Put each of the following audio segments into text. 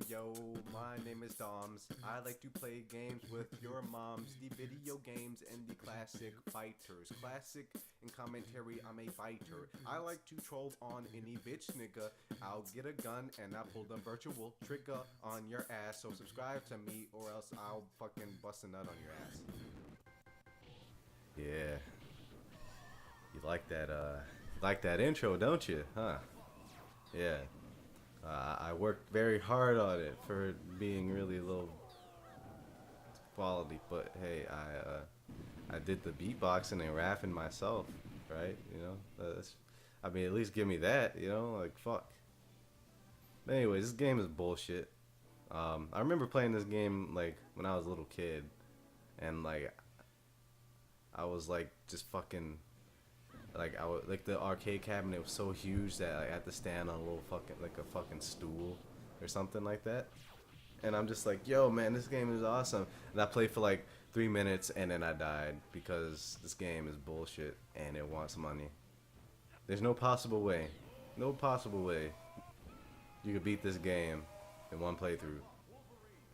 Yo, my name is Doms. I like to play games with your moms, the video games and the classic fighters. Classic in commentary, I'm a fighter. I like to troll on any bitch nigga. I'll get a gun and I pull the virtual trigger on your ass. So subscribe to me or else I'll fucking bust a nut on your ass. Yeah. You like that intro, don't you? Huh? Yeah. I worked very hard on it for being really low quality, but hey, I did the beatboxing and rapping myself, right? You know, I mean, at least give me that, you know, like fuck. But anyways, this game is bullshit. I remember playing this game like when I was a little kid, and like I was like just fucking like I would like the arcade cabinet was so huge that like, I had to stand on a little fucking like a fucking stool or something like that. And I'm just like, yo, man, this game is awesome. And I played for like 3 minutes and then I died because this game is bullshit and it wants money. There's no possible way you could beat this game in one playthrough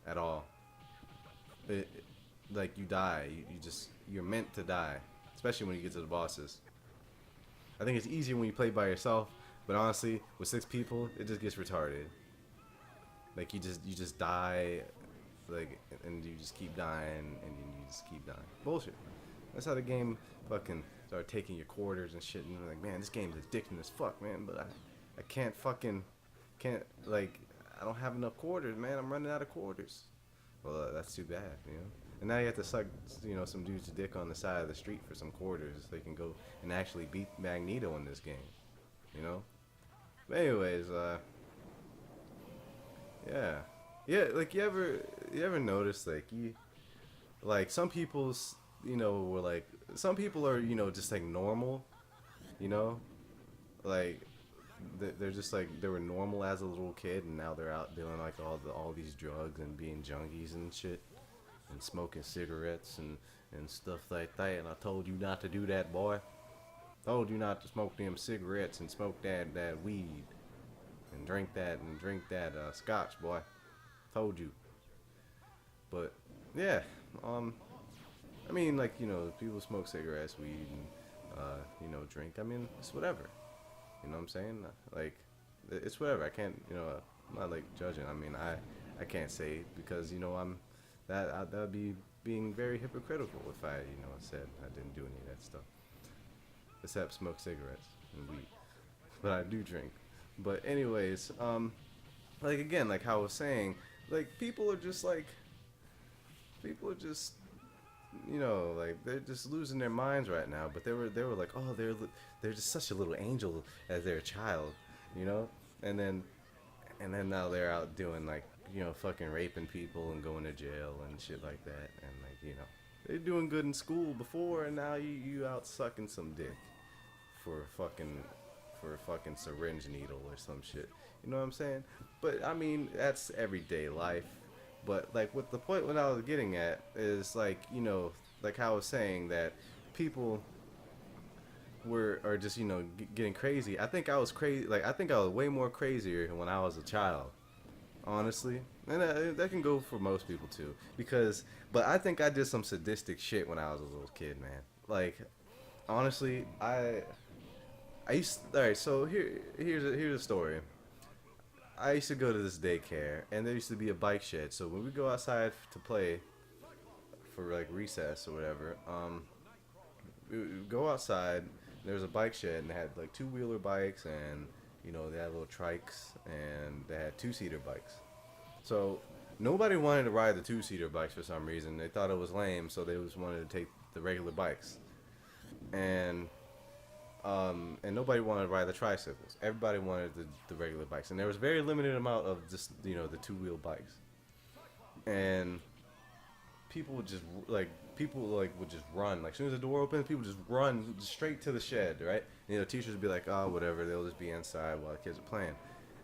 at all. It, like you die, you're meant to die, especially when you get to the bosses. I think it's easier when you play by yourself, but honestly, with 6 people, it just gets retarded. Like you just die, like, and you just keep dying, and you just keep dying. Bullshit. That's how the game fucking started taking your quarters and shit. And you're like, man, this game's addicting as fuck, man. But I can't like, I don't have enough quarters, man. I'm running out of quarters. Well, that's too bad, you know. And now you have to suck, you know, some dude's dick on the side of the street for some quarters so they can go and actually beat Magneto in this game, you know. But anyways, yeah, yeah. Like you ever notice like some people's, you know, were like some people are, you know, just like normal, you know, like they're just like they were normal as a little kid and now they're out doing like all these drugs and being junkies and shit and smoking cigarettes and stuff like that. And I told you not to do that, boy. Told you not to smoke them cigarettes and smoke that weed and drink that scotch, boy. Told you. But yeah, I mean, like, you know, people smoke cigarettes, weed, and you know, drink. I mean, it's whatever. You know what I'm saying? Like, it's whatever. I can't, you know, I'm not like judging. I mean, I can't say because you know that'd be being very hypocritical if I, you know, said I didn't do any of that stuff except smoke cigarettes and weed. But I do drink. But anyways, like again, like how I was saying, like people are just you know, like they're just losing their minds right now. But they were like, oh, they're just such a little angel as they're a child, you know. And then now they're out doing like, you know, fucking raping people and going to jail and shit like that. And like, you know, they're doing good in school before, and now you out sucking some dick for fucking for a fucking syringe needle or some shit. You know what I'm saying? But I mean, that's everyday life. But like what the point what I was getting at is like, you know, like how I was saying that people were are just, you know, getting crazy. I think I was crazy. Like I think I was way more crazier when I was a child. Honestly, and that can go for most people too. Because, but I think I did some sadistic shit when I was a little kid, man. Like, honestly, I used all right. So here's a story. I used to go to this daycare, and there used to be a bike shed. So when we go outside to play for like recess or whatever, we would go outside. There was a bike shed, and they had like two-wheeler bikes, and you know they had little trikes, and they had two-seater bikes. So nobody wanted to ride the two-seater bikes for some reason. They thought it was lame, so they just wanted to take the regular bikes. And and nobody wanted to ride the tricycles. Everybody wanted the regular bikes, and there was very limited amount of just, you know, the two-wheel bikes. And people would just would just run. Like as soon as the door opened, people just run straight to the shed, right? And, you know, teachers would be like, oh, whatever, they'll just be inside while the kids are playing.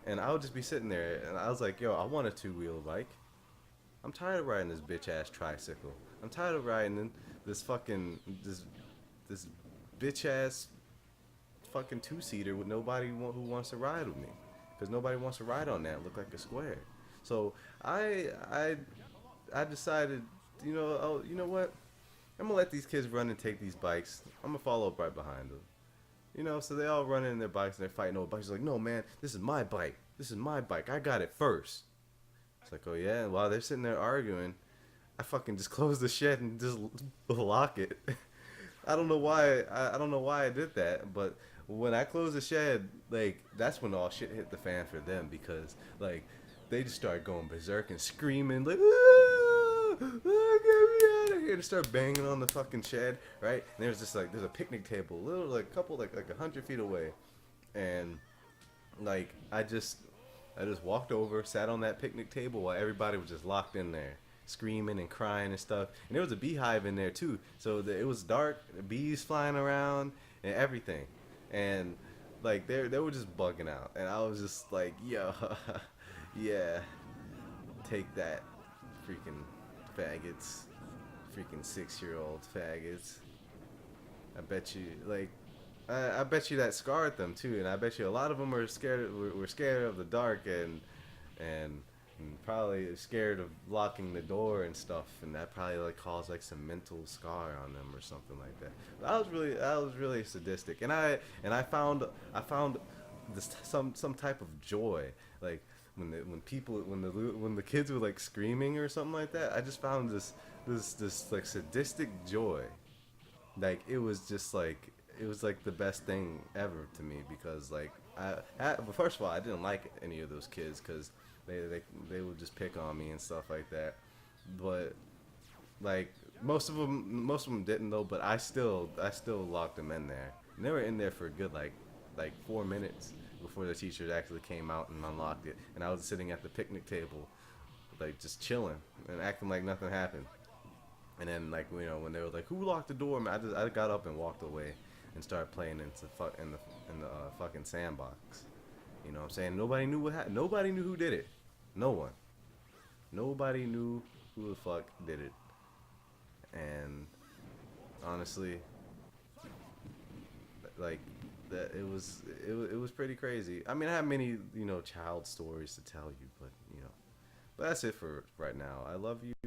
And I would just be sitting there, and I was like, yo, I want a two-wheel bike. I'm tired of riding this bitch ass tricycle. I'm tired of riding this fucking this bitch ass fucking two-seater with nobody who wants to ride with me, because nobody wants to ride on that. Look like a square. So I I decided, oh, you know what? I'm gonna let these kids run and take these bikes. I'm gonna follow up right behind them. So they all running their bikes and they're fighting over bikes. Like, no, man, this is my bike. This is my bike. I got it first. It's like, oh yeah. And while they're sitting there arguing, I fucking just close the shed and just lock it. I don't know why. I don't know why I did that, but when I closed the shed, like that's when all shit hit the fan for them because like they just started going berserk and screaming like, "Ah, ah, get me out of here!" To start banging on the fucking shed, right? And there's a picnic table, little like couple like 100 feet away, and like I just walked over, sat on that picnic table while everybody was just locked in there, screaming and crying and stuff. And there was a beehive in there too, so it was dark, bees flying around and everything, and like they were just bugging out, and I was just like, yo, yeah, take that, freaking faggots, freaking 6-year-old faggots. I bet you like I bet you that scarred them too, and I bet you a lot of them are scared. Were scared of the dark and and probably scared of locking the door and stuff, and that probably like caused like some mental scar on them or something like that. But I was really sadistic, and I found this some type of joy like when the kids were like screaming or something like that. I just found this like sadistic joy, like it was like the best thing ever to me because like but first of all I didn't like any of those kids because they would just pick on me and stuff like that, but like most of them didn't though, but I still locked them in there, and they were in there for a good like 4 minutes before the teachers actually came out and unlocked it, and I was sitting at the picnic table like just chilling and acting like nothing happened. And then like when they were like, "Who locked the door?" Man, I got up and walked away and started playing in the fucking sandbox. You know what I'm saying? Nobody knew what happened. Nobody knew who did it. No one. Nobody knew who the fuck did it. And honestly, like that it was pretty crazy. I mean, I have many child stories to tell you, but that's it for right now. I love you.